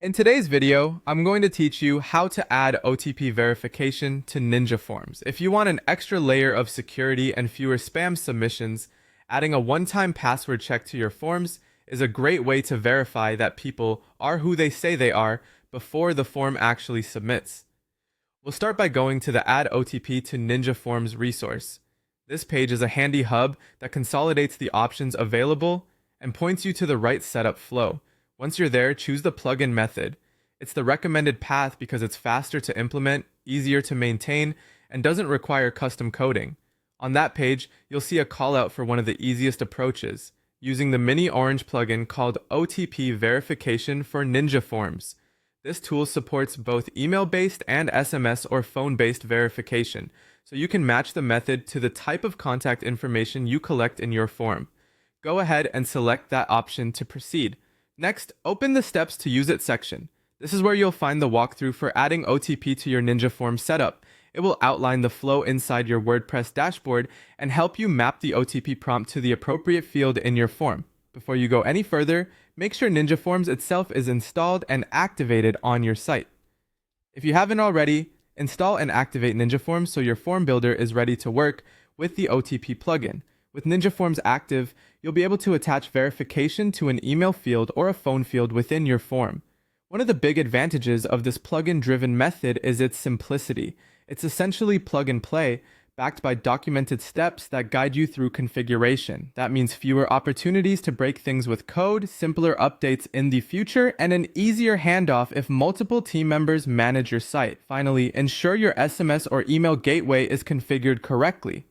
In today's video, I'm going to teach you how to add OTP verification to Ninja Forms. If you want an extra layer of security and fewer spam submissions, adding a one-time password check to your forms is a great way to verify that people are who they say they are before the form actually submits. We'll start by going to the Add OTP to Ninja Forms resource. This page is a handy hub that consolidates the options available and points you to the right setup flow. Once you're there, choose the plugin method. It's the recommended path because it's faster to implement, easier to maintain, and doesn't require custom coding. On that page, you'll see a callout for one of the easiest approaches, using the miniOrange plugin called OTP verification for Ninja Forms. This tool supports both email-based and SMS or phone-based verification, so you can match the method to the type of contact information you collect in your form. Go ahead and select that option to proceed. Next, open the Steps to Use It section. This is where you'll find the walkthrough for adding OTP to your Ninja Form setup. It will outline the flow inside your WordPress dashboard and help you map the OTP prompt to the appropriate field in your form. Before you go any further, make sure Ninja Forms itself is installed and activated on your site. If you haven't already, install and activate Ninja Forms so your form builder is ready to work with the OTP plugin. With Ninja Forms active, you'll be able to attach verification to an email field or a phone field within your form. One of the big advantages of this plugin-driven method is its simplicity. It's essentially plug and play, backed by documented steps that guide you through configuration. That means fewer opportunities to break things with code, simpler updates in the future, and an easier handoff if multiple team members manage your site. Finally, ensure your SMS or email gateway is configured correctly.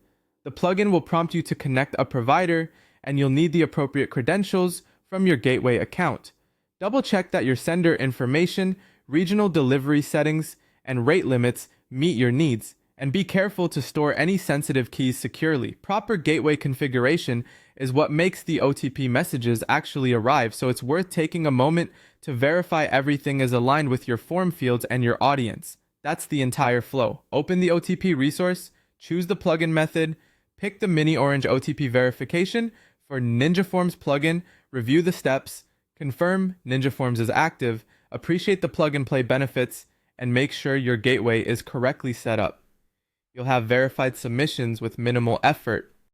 The plugin will prompt you to connect a provider, and you'll need the appropriate credentials from your gateway account. Double check that your sender information, regional delivery settings, and rate limits meet your needs, and be careful to store any sensitive keys securely. Proper gateway configuration is what makes the OTP messages actually arrive, so it's worth taking a moment to verify everything is aligned with your form fields and your audience. That's the entire flow. Open the OTP resource, choose the plugin method, pick the miniOrange OTP verification for Ninja Forms plugin, review the steps, confirm Ninja Forms is active, appreciate the plug and play benefits, and make sure your gateway is correctly set up. You'll have verified submissions with minimal effort